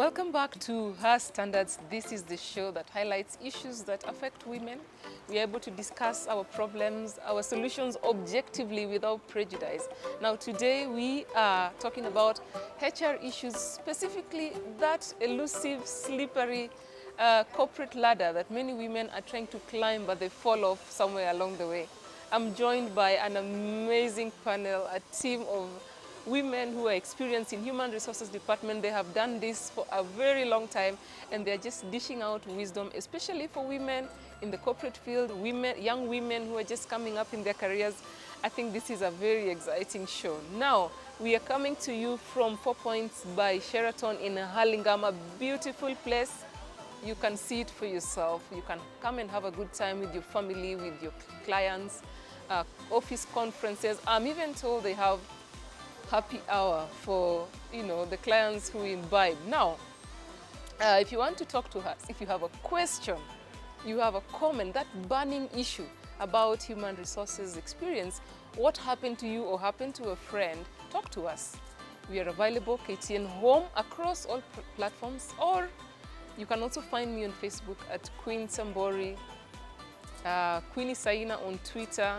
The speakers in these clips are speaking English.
Welcome back to Her Standards. This is the show that highlights issues that affect women. We are able to discuss our problems, our solutions objectively without prejudice. Now today we are talking about HR issues, specifically that elusive, slippery corporate ladder that many women are trying to climb but they fall off somewhere along the way. I'm joined by an amazing panel, a team of women who are experienced in human resources department. They have done this for a very long time and they're just dishing out wisdom, especially for women in the corporate field, young women who are just coming up in their careers. I think this is a very exciting show. Now, we are coming to you from 4 Points by Sheraton in Hurlingham, a beautiful place. You can see it for yourself. You can come and have a good time with your family, with your clients, office conferences. I'm even told they have happy hour for the clients who imbibe. Now, if you want to talk to us, if you have a question, you have a comment, that burning issue about human resources experience, what happened to you or happened to a friend, talk to us. We are available KTN Home across all platforms, or you can also find me on Facebook at Queen Sambori, Queenie Saina on Twitter,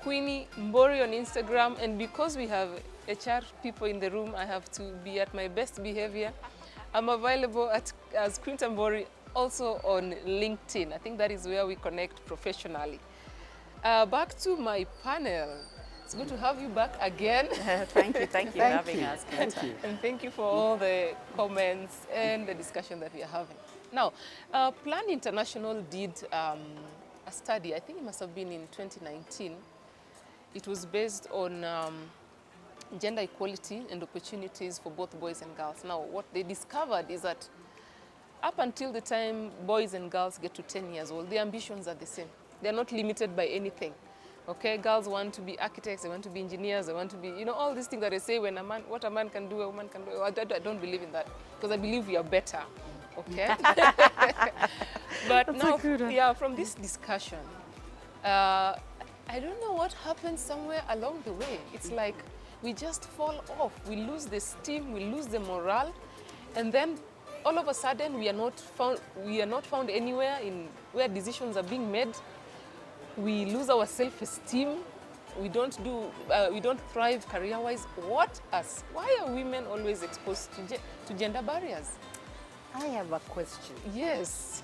Queenie Mbori on Instagram, and because we have HR people in the room, I have to be at my best behavior. I'm available as Queen Mbori also on LinkedIn. I think that is where we connect professionally. Back to my panel. It's good to have you back again. Thank you for having us. Thank you. And thank you for all the comments and the discussion that we are having. Now, Plan International did a study, I think it must have been in 2019. It was based on gender equality and opportunities for both boys and girls. Now, what they discovered is that up until the time boys and girls get to 10 years old, their ambitions are the same. They're not limited by anything. Okay, girls want to be architects, they want to be engineers, they want to be, all these things that they say when what a man can do, a woman can do. I don't believe in that, because I believe we are better. Okay? But that's now, from this discussion, I don't know what happened somewhere along the way. It's like we just fall off. We lose the steam, we lose the morale, and then all of a sudden we are not found anywhere in where decisions are being made. We lose our self-esteem. We don't thrive career-wise. Why are women always exposed to gender barriers? I have a question. Yes.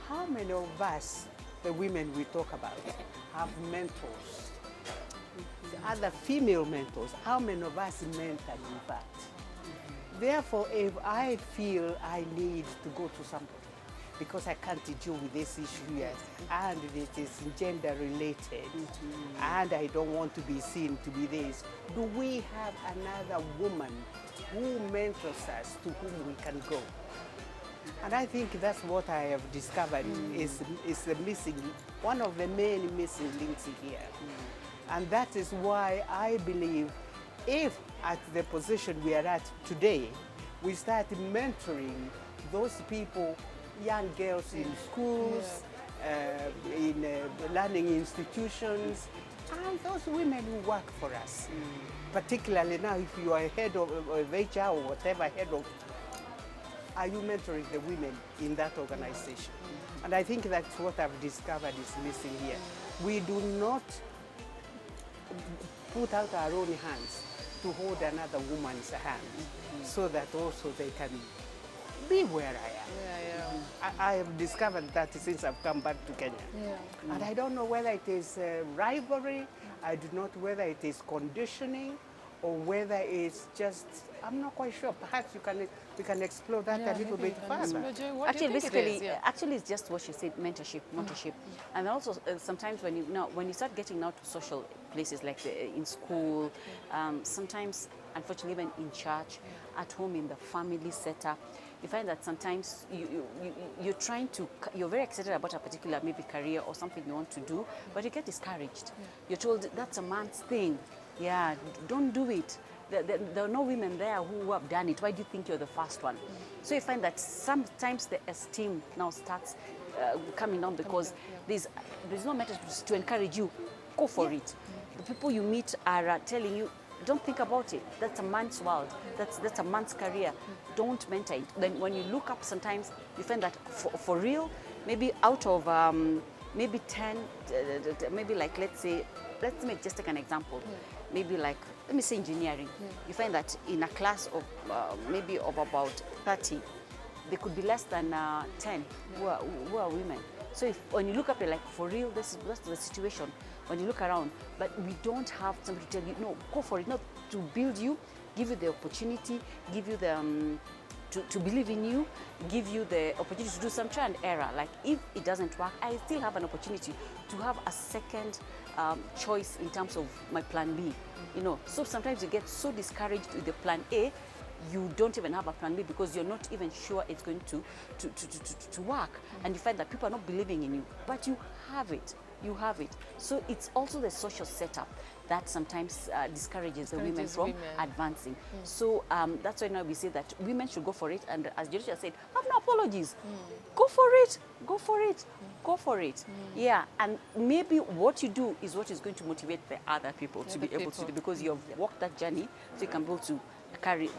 How many of us, the women we talk about, have mentors? The other female mentors, how many of us mentor in fact? Therefore, if I feel I need to go to somebody because I can't deal with this issue yet, and it is gender related, and I don't want to be seen to be this, do we have another woman who mentors us to whom we can go? And I think that's what I have discovered is the missing, one of the main missing links here. And that is why I believe if at the position we are at today, we start mentoring those people, young girls in schools, in learning institutions, and those women who work for us. Particularly now, if you are head of HR or whatever head of, are you mentoring the women in that organization? And I think that's what I've discovered is missing here. We do not put out our own hands to hold another woman's hand so that also they can be where I am. I have discovered that since I've come back to Kenya. And I don't know whether it is rivalry, I do not know whether it is conditioning, or whether it's just, I'm not quite sure. Perhaps we can explore that a little bit further. Actually, it's just what you said, mentorship. And also sometimes when you start getting out to social places like in school, sometimes, unfortunately, even in church, at home, in the family setup, you find that sometimes you're very excited about a particular maybe career or something you want to do, but you get discouraged. You're told that's a man's thing. Yeah, don't do it. There are no women there who have done it. Why do you think you're the first one? So you find that sometimes the esteem now starts coming down because there's no method to encourage you. Go for it. The people you meet are telling you, Don't think about it. That's a man's world. That's a man's career. Don't mentor it. Then when you look up, sometimes you find that for real, maybe out of maybe 10, maybe like let's just take an example. Maybe like, let me say engineering. You find that in a class of maybe of about 30, there could be less than 10 who are women. So when you look up, you're like, for real, that's the situation. When you look around, but we don't have somebody to tell you, no, go for it, not to build you, give you the opportunity, give you the, to believe in you, give you the opportunity to do some trial and error. Like if it doesn't work, I still have an opportunity to have a second choice in terms of my plan B. You know, so sometimes you get so discouraged with the plan A, you don't even have a plan B because you're not even sure it's going to work. And you find that people are not believing in you, but you have it. You have it. So it's also the social setup that sometimes discourages the women from advancing. So that's why now we say that women should go for it. And as Jerusha said, have no apologies. Go for it. Go for it. Go for it. Yeah. And maybe what you do is what is going to motivate the other people to be able to do, because you have walked that journey, so you can be able to carry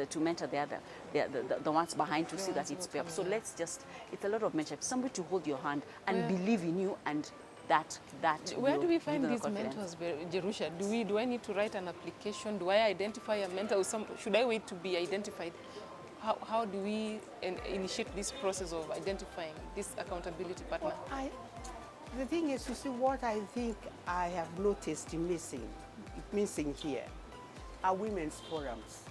to mentor the ones behind to see that it's fair. So it's a lot of mentorship. Somebody to hold your hand and believe in you, and that where do we find these mentors, Jerusha? Do I need to write an application? Do I identify a mentor? Or should I wait to be identified? How do we initiate this process of identifying this accountability partner? Well, the thing is, you see, what I think I have noticed missing here are women's forums.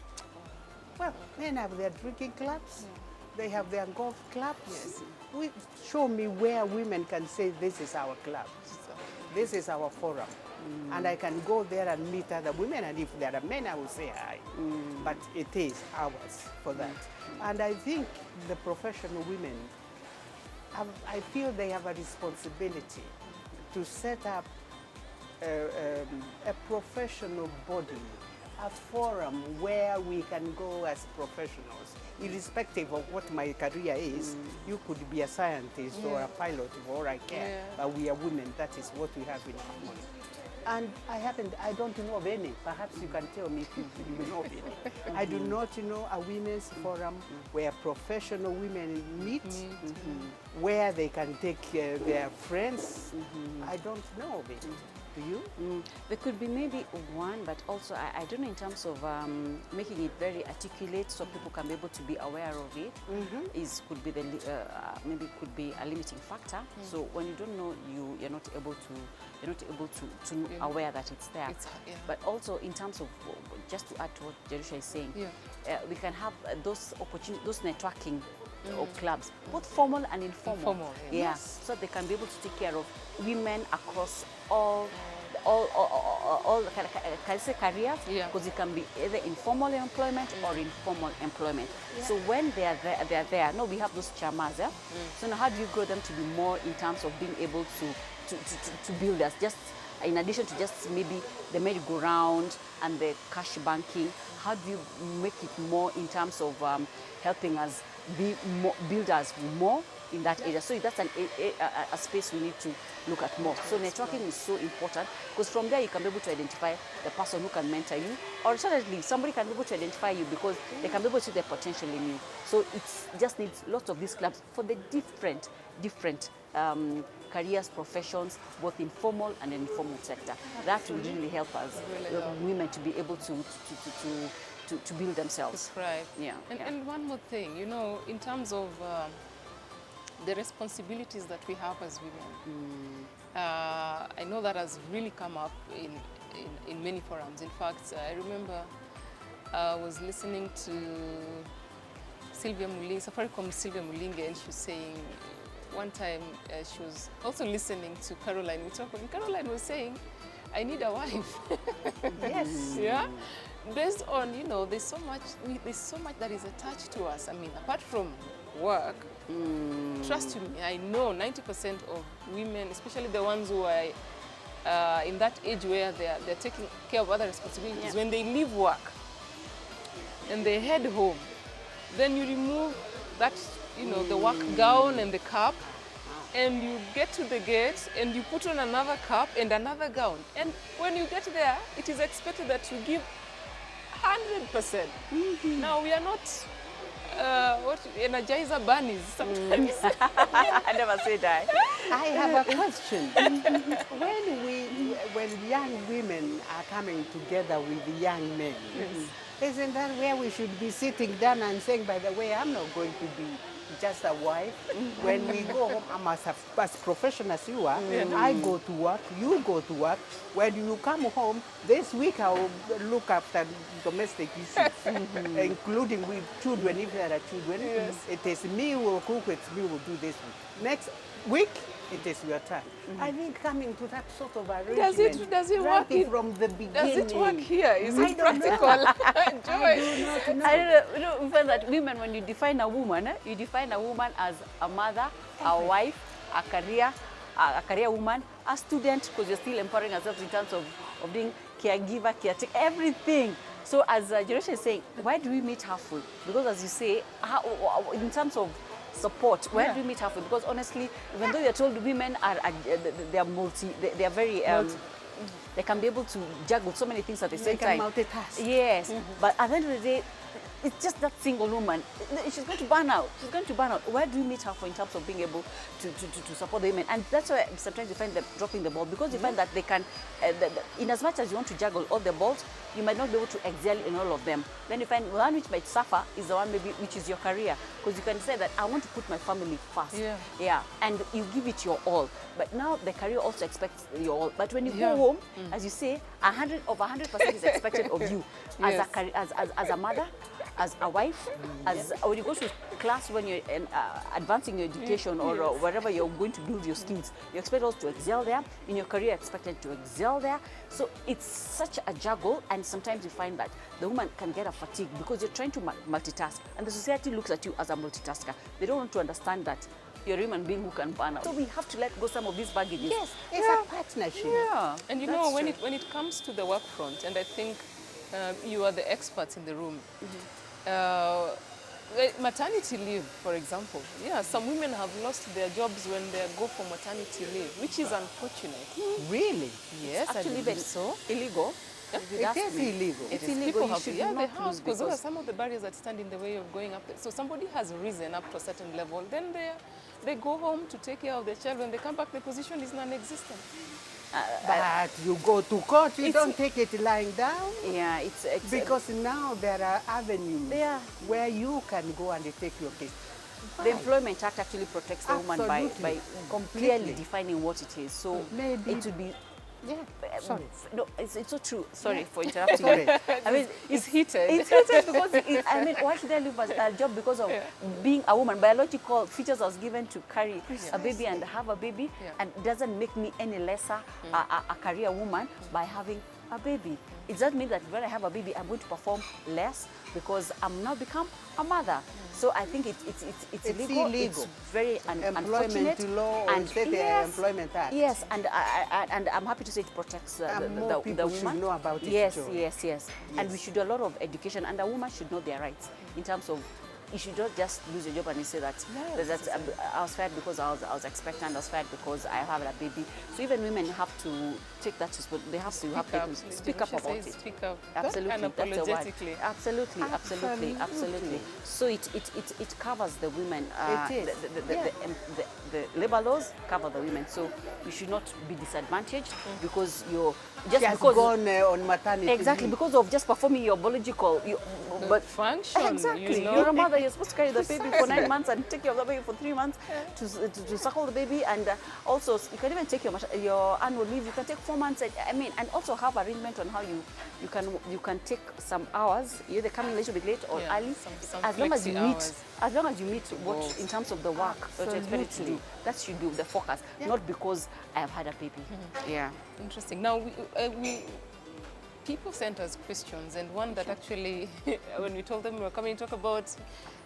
Well, men have their drinking clubs, they have their golf clubs. Show me where women can say, this is our club, this is our forum. And I can go there and meet other women, and if there are men, I will say hi. But it is ours for that. And I think the professional women, I feel they have a responsibility to set up a professional body, a forum where we can go as professionals, irrespective of what my career is. You could be a scientist or a pilot, or I care, but we are women. That is what we have in common. And I don't know of any. Perhaps you can tell me if you know of any. I do not know a women's forum where professional women meet, where they can take their friends. I don't know of it. Do you? There could be maybe one, but also I don't know in terms of making it very articulate so people can be able to be aware of it. Could be maybe could be a limiting factor. So when you don't know, you're not able to aware that it's there. But also in terms of, just to add to what Jerusha is saying, we can have those opportunities, those networking or clubs, both formal and informal. So they can be able to take care of women across all can I say careers? Because it can be either informal employment or informal employment. So when they are there. No, we have those chamas. So now how do you grow them to be more in terms of being able to build us? Just in addition to just maybe the merry-go-round and the cash banking, how do you make it more in terms of helping us build us more in that area? So that's a space we need to look at more. So networking is so important, because from there you can be able to identify the person who can mentor you, or certainly somebody can be able to identify you because they can be able to see the potential in you. So it just needs lots of these clubs for the different careers, professions, both informal and informal sector. That will really help us, women, to be able to build themselves. Right. And one more thing, in terms of the responsibilities that we have as women, I know that has really come up in many forums. In fact, I remember I was listening to Safaricom Sylvia Mulinge, and she was saying one time she was also listening to Caroline Mitoko, and Caroline was saying, I need a wife. Yes. Based on, there's so much that is attached to us. I mean, apart from work, trust me, I know 90% of women, especially the ones who are in that age where they're taking care of other responsibilities, when they leave work and they head home, then you remove that, the work gown and the cap, and you get to the gate and you put on another cap and another gown. And when you get there, it is expected that you give 100%. Now, we are not what energizer bunnies sometimes. I never said that. I have a question. when young women are coming together with young men, isn't that where we should be sitting down and saying, by the way, I'm not going to be just a wife. When we go home, I'm as professional as you are. I go to work, you go to work. When you come home, this week I will look after domestic issues, including with children, if there are children. It is me who will cook, it's me who will do this week. Next week, it is your turn. I think coming to that sort of arrangement. Does it right work from the beginning. Does it work here? Is I it don't know. practical? I Joy. do not know. I don't know, you know, we find that women, when you define a woman, you define a woman as a mother, a wife, a career woman, a student, because you're still empowering yourself in terms of being caregiver, caretaker, everything. So as Jerusha is saying, why do we meet halfway? Because as you say, in terms of support, where do we meet halfway? Because honestly, even though you're told women are they are very they can be able to juggle so many things at the same time. They can multitask. Yes, but at the end of the day, it's just that single woman. She's going to burn out. She's going to burn out. Where do you meet her for in terms of being able to support the women? And that's why sometimes you find them dropping the ball, because you find that they can, in as much as you want to juggle all the balls, you might not be able to excel in all of them. Then you find one which might suffer is the one maybe which is your career, because you can say that I want to put my family first. Yeah, and you give it your all. But now the career also expects your all. But when you go home, as you say, 100% is expected of you as a mother, as a wife, as when you go to class, when you're advancing your education or wherever you're going to build your skills, you expect us to excel there. In your career, expected to excel there. So it's such a juggle, and sometimes you find that the woman can get a fatigue because you're trying to multitask, and the society looks at you as a multitasker. They don't want to understand that you're a human being who can burn out. So we have to let go some of these baggages. Yes, it's a partnership. Yeah, And you know, when it comes to the work front, and I think you are the experts in the room, maternity leave, for example. Yeah, some women have lost their jobs when they go for maternity leave, which is unfortunate. Really? Yes, actually, I believe so. illegal. It is illegal. It's People illegal. have, You should they not have, lose because those are some of the barriers that stand in the way of going up there. So somebody has risen up to a certain level, then they go home to take care of their child. When they come back, the position is non-existent. But you go to court, you don't take it lying down. Yeah, it's Because now there are avenues Yeah. where you can go and take your case. the Employment Act actually protects the woman by Absolutely. clearly Completely. defining what it is. So Maybe- it would be. Yeah, sorry. No, it's so true. Sorry for interrupting Sorry. you. I mean, It's heated. It's heated because, I mean, why should I leave a job because of being a woman? Biological features I was given to carry a baby and have a baby, and it doesn't make me any lesser a career woman by having a baby. It doesn't mean that when I have a baby, I'm going to perform less because I'm now become a mother. So I think it's illegal. illegal. It's very Employment unfortunate. law and state Employment Act. Yes, and I'm happy to say it protects the more people woman. should know about it, Yes, Joy. yes. And we should do a lot of education, and a woman should know their rights in terms of. You should not just lose your job and you say that, I was fired because I was expectant, I was fired because I have a baby. So even women have to take that responsibility. They have to speak up about it. Speak up. Absolutely, that's the word. Unapologetically. Absolutely. So it covers the women. It is. The labor laws cover the women. So you should not be disadvantaged because you're Just because gone on maternity exactly leave. because of just performing your biological But function, exactly. you know? You're a mother. You're supposed to carry the baby for 9 months and take care of the baby for 3 months to suckle the baby, and also you can even take your annual leave. You can take 4 months. And also have arrangement on how you can take some hours. You're either coming a little bit late or early, some as long as you flexi meet. hours. As long as you meet what in terms of the work that you're expected to do, that should be the focus, not because I have had a baby. Yeah. Interesting. Now, people sent us questions, and one that actually, when we told them we were coming to talk about,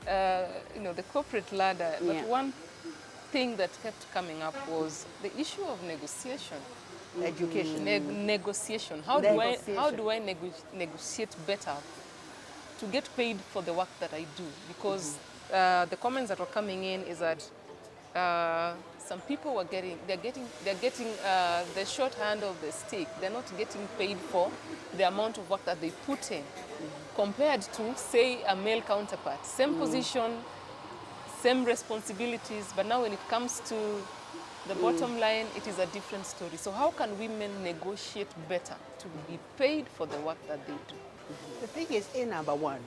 the corporate ladder, but one thing that kept coming up was the issue of negotiation. Education. Negotiation. How do I negotiate better to get paid for the work that I do? Because the comments that were coming in is that some people they're getting the short hand of the stick. They're not getting paid for the amount of work that they put in, compared to, say, a male counterpart. Same position, same responsibilities, but now when it comes to the bottom line, it is a different story. So how can women negotiate better to be paid for the work that they do? The thing is, number one,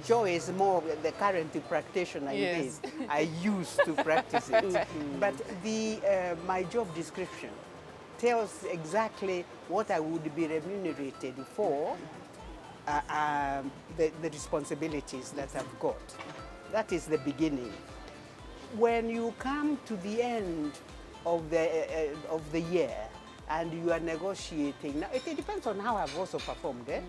Joy is more the current practitioner in Yes. this. I used to practice it. But my job description tells exactly what I would be remunerated for, the responsibilities that I've got. That is the beginning. When you come to the end of the year and you are negotiating, now it depends on how I've also performed. Yeah.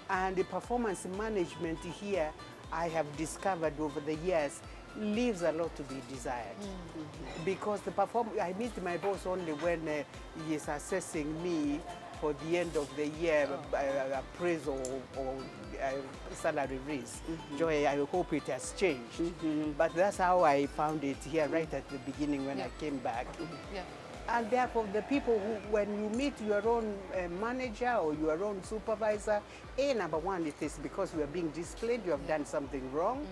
And the performance management here, I have discovered over the years, leaves a lot to be desired. Because I meet my boss only when he is assessing me for the end of the year appraisal or salary raise. Joy, I hope it has changed. But that's how I found it here right at the beginning when I came back. Yeah. And therefore, the people who, when you meet your own manager or your own supervisor, number one, it is because you are being displayed, you have done something wrong.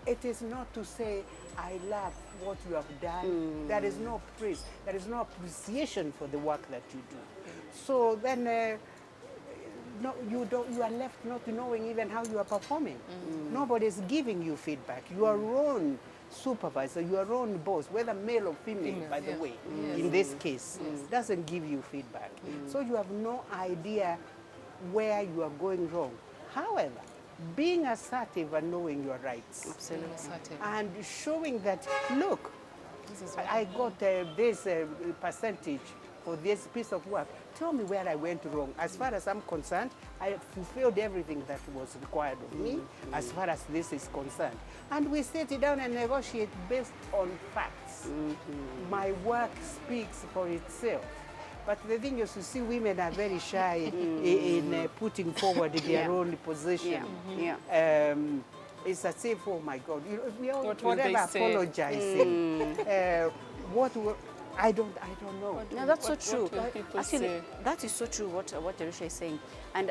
It is not to say, I love what you have done. There is no praise. There is no appreciation for the work that you do. So then you are left not knowing even how you are performing. Nobody is giving you feedback. Your own supervisor, your own boss, whether male or female, by the way, in this case, doesn't give you feedback. So you have no idea where you are going wrong. However, being assertive and knowing your rights. Absolutely assertive. And showing that, look, This is I got this percentage for this piece of work. Tell me where I went wrong. As far as I'm concerned, I fulfilled everything that was required of me as far as this is concerned. And we sit down and negotiate based on facts. My work speaks for itself. But the thing is, you see, women are very shy in putting forward their own position. It's as if, oh my God, we are What will forever they say? apologizing. I don't know. No, that's so What true. will people Actually, say? that is so true, what Jerusha is saying. And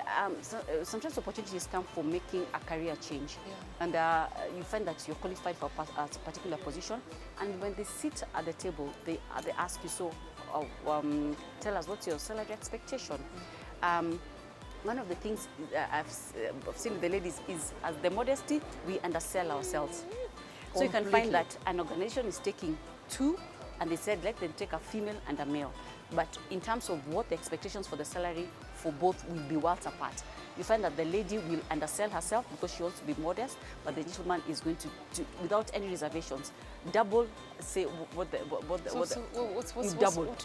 sometimes opportunities come for making a career change. And you find that you're qualified for a particular position. And when they sit at the table, they ask you, so tell us, what's your salary expectation? One of the things I've seen with the ladies is, as the modesty, we undersell ourselves. So you can find that an organization is taking two, and they said, let them take a female and a male. But in terms of what the expectations for the salary for both will be worlds apart. You find that the lady will undersell herself because she wants to be modest, but the gentleman is going to without any reservations, double, say what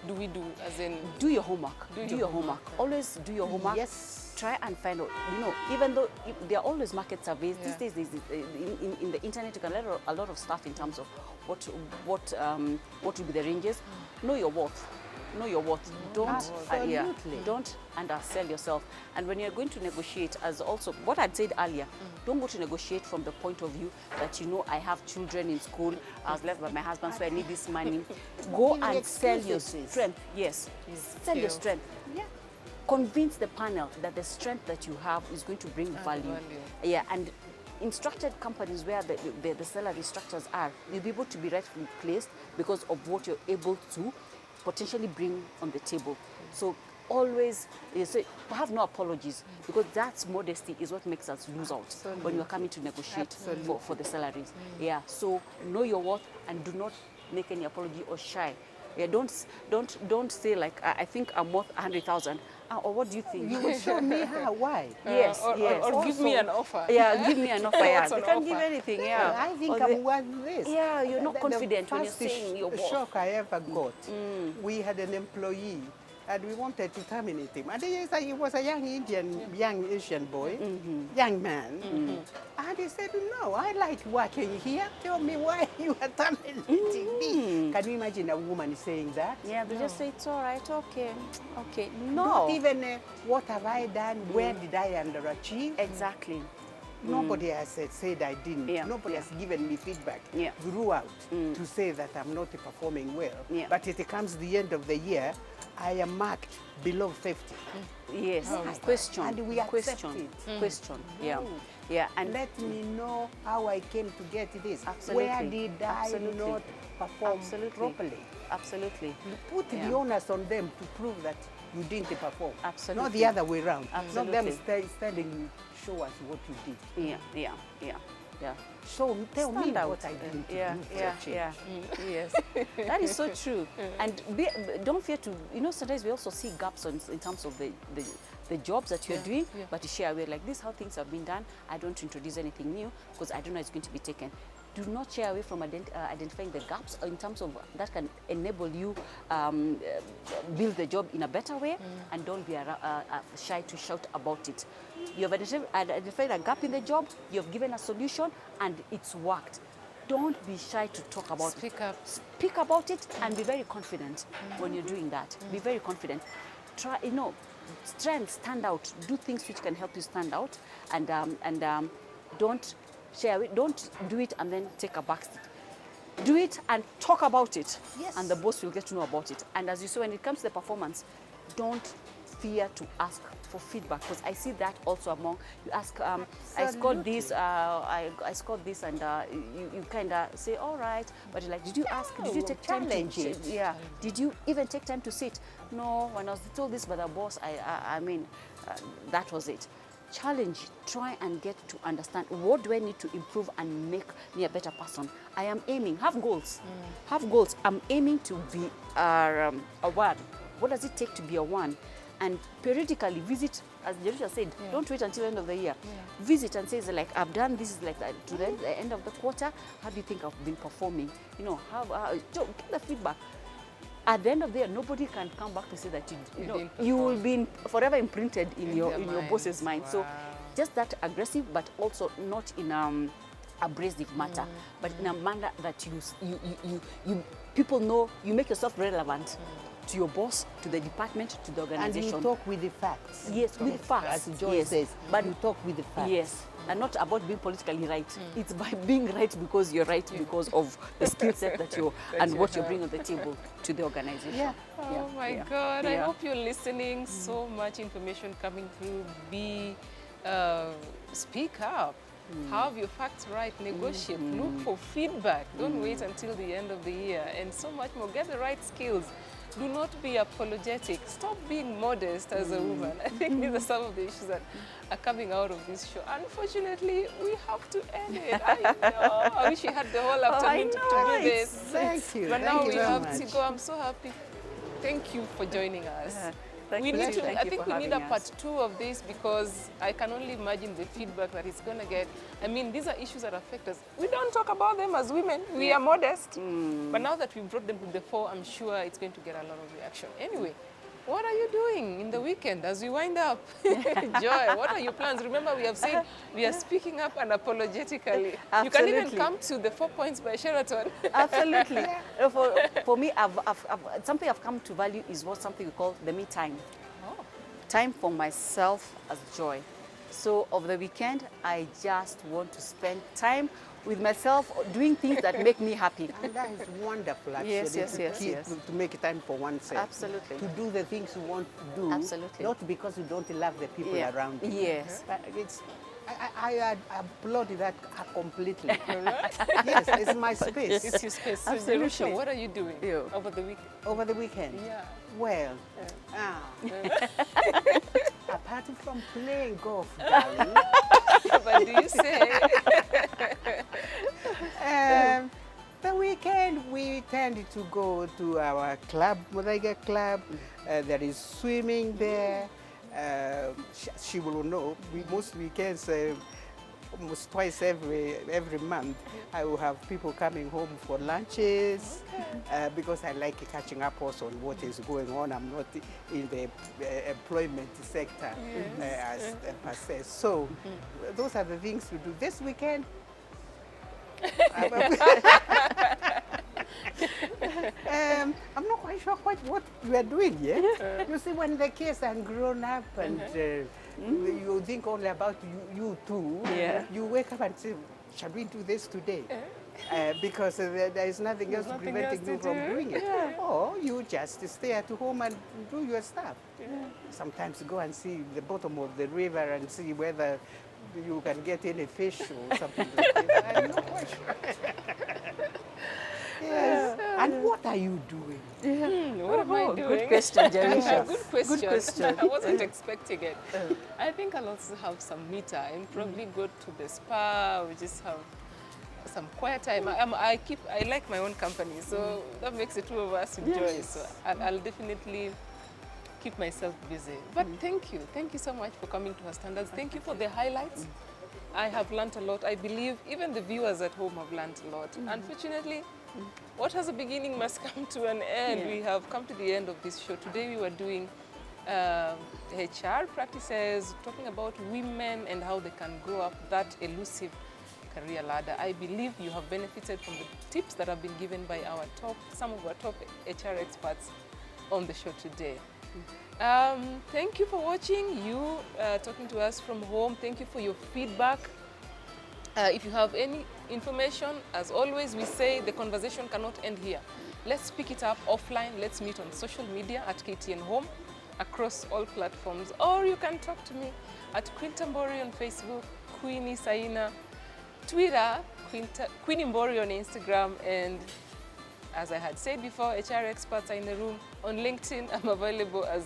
do we do? As in, do your homework. Do your homework. Always do your homework. Yes. Try and find out. You know, even though there are always market surveys, these days in the internet you can learn a lot of stuff in terms of what will be the ranges. Know your worth. Know your worth. Don't undersell yourself. And when you're going to negotiate, as also what I'd said earlier, don't go to negotiate from the point of view that, you know, I have children in school, I was left by my husband, so I need this money. Go and sell your strength. Yes, sell your strength. Yeah. Convince the panel that the strength that you have is going to bring value. Yeah, and in structured companies where the salary structures are, you'll be able to be rightfully placed because of what you're able to potentially bring on the table. So always have no apologies, because that's modesty is what makes us lose out when you're coming to negotiate for the salaries. Yeah, so know your worth and do not make any apology or shy. Yeah, don't say like, I think I'm worth 100,000. Or what do you think? You will show me how, why? Yes, yes. Or give me an offer. Yeah, give me an offer. Yeah, What's they an can't offer? give anything. Yeah, I think I'm worth this. Yeah, you're not The confident when you're first saying you're worth. shock I ever got, we had an employee and we wanted to terminate him. And he was a young Asian boy, young man. And he said, no, I like working here. Tell me why you are terminating me. Can you imagine a woman saying that? Yeah, they just say, it's all right, okay, okay. No. Not even what have I done, where did I underachieve? Exactly. Nobody has said I didn't. Yeah, Nobody yeah. has given me feedback Yeah. throughout to say that I'm not performing well. Yeah. But it comes the end of the year, I am marked below 50. Yes, How is that? question. And we accept question. it. Question. Yeah. No. Yeah. And Let me know how I came to get this. Absolutely. Where did I Absolutely. not perform Absolutely. properly? absolutely. Put the onus on them to prove that you didn't perform. Absolutely. Not the other way around. Absolutely. Not them telling you, show us what you did. Yeah. Yeah. Yeah. Yeah. Tell me Stand out. what I didn't Yeah, do for yeah, a change. yeah. Yes, that is so true. And don't fear to, sometimes we also see gaps in terms of the jobs that you're doing, but to share away like this, how things have been done. I don't introduce anything new because I don't know it's going to be taken. Do not shy away from identifying the gaps in terms of that can enable you build the job in a better way, and don't be shy to shout about it. You have identified a gap in the job, you have given a solution, and it's worked. Don't be shy to talk about Speak it. up. Speak about it and be very confident when you're doing that. Be very confident. Try and stand out. Do things which can help you stand out, and don't share it. Don't do it and then take a back seat. Do it and talk about it, Yes. and the boss will get to know about it. And as you saw, when it comes to the performance, don't fear to ask for feedback, because I see that also among you ask. I scored this. I scored this, and you kind of say, all right, but you're like, did you ask? Did you take time to challenge it. Yeah. Did you even take time to sit? No. When I was told this by the boss, I mean, that was it. Challenge, try and get to understand what do I need to improve and make me a better person. I am aiming, have goals. Have goals. I'm aiming to be a one. What does it take to be a one? And periodically visit, as Jerusha said, don't wait until the end of the year. Visit and say, like, I've done this, like to the end of the quarter. How do you think I've been performing? Get the feedback. At the end of the year, nobody can come back to say that you will be forever imprinted in your boss's mind. So just that aggressive, but also not in abrasive matter, but in a manner that you people know you make yourself relevant to your boss, to the department, to the organization. And you talk with the facts. Yes, with facts. As Joy says, but you talk with the facts. Yes, and not about being politically right. It's by being right because you're right, because of the skill set that and what you bring on the table to the organization. Yeah. Oh my God, I hope you're listening. So much information coming through. Speak up. Have your facts right, negotiate, look for feedback. Don't wait until the end of the year, and so much more. Get the right skills. Do not be apologetic. Stop being modest as a woman. I think these are some of the issues that are coming out of this show. Unfortunately, we have to end it. I know. I wish we had the whole afternoon to do this. Thank you. But Thank now you we very have much. to go. I'm so happy. Thank you for joining us. Thank We you. need to, Thank I you think for we need having a part us. 2 of this, because I can only imagine the feedback that it's going to get. I mean, these are issues that affect us. We don't talk about them as women. We are modest. But now that we brought them to the fore, I'm sure it's going to get a lot of reaction. Anyway, what are you doing in the weekend as we wind up? Joy, what are your plans? Remember, we have said we are speaking up unapologetically. You can even Absolutely. come to the 4 Points by Sheraton. Absolutely. For me, something I've come to value is something we call the me time. Time for myself as Joy. So over the weekend, I just want to spend time with myself doing things that make me happy. And that is wonderful, actually. Yes. To make time for oneself. Absolutely. To do the things you want to do. Absolutely. Not because you don't love the people around you. Yes. But I applaud that completely. Yes, it's my space. It's your space. So, Absolutely. Jerusha, what are you doing over the weekend? Over the weekend? Yeah. Well, apart from playing golf, darling, But do you say? the weekend we tend to go to our club, Mudaiga Club. There is swimming there. She will know. Most weekends, almost twice every month, I will have people coming home for lunches, because I like catching up also on what is going on. I'm not in the employment sector as per se. So those are the things we do this weekend. I'm not quite sure quite what you are doing yet. You see, when the kids are grown up and you think only about you two, Yeah. you wake up and say, shall we do this today? Because there is nothing else nothing preventing else you to from do. doing it. Or you just stay at home and do your stuff. Sometimes go and see the bottom of the river and see whether you can get any fish or something like that. I'm not quite sure. Yes. And what are you doing? What am I doing? Good question, Jarisha. Good question. Good question. I wasn't expecting it. I think I'll also have some me time. Probably go to the spa or just have some quiet time. I like my own company, so that makes the two of us enjoy. Yes. So I'll definitely keep myself busy. But thank you so much for coming to our standards. Thank you for the highlights. I have learnt a lot. I believe even the viewers at home have learnt a lot. Unfortunately, what has a beginning must come to an end. Yeah. We have come to the end of this show. Today we were doing HR practices, talking about women and how they can grow up that elusive career ladder. I believe you have benefited from the tips that have been given by some of our top HR experts on the show today. Thank you for watching, you talking to us from home. Thank you for your feedback. If you have any information, as always, we say the conversation cannot end here. Let's pick it up offline. Let's meet on social media at KTN Home across all platforms. Or you can talk to me at Queen Tambori on Facebook, Queenie Saina, Twitter, Queenie Mbori on Instagram, and as I had said before, HR experts are in the room. On LinkedIn, I'm available as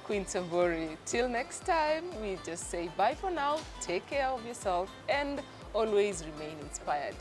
Queen Tambori. Till next time, we just say bye for now, take care of yourself, and always remain inspired.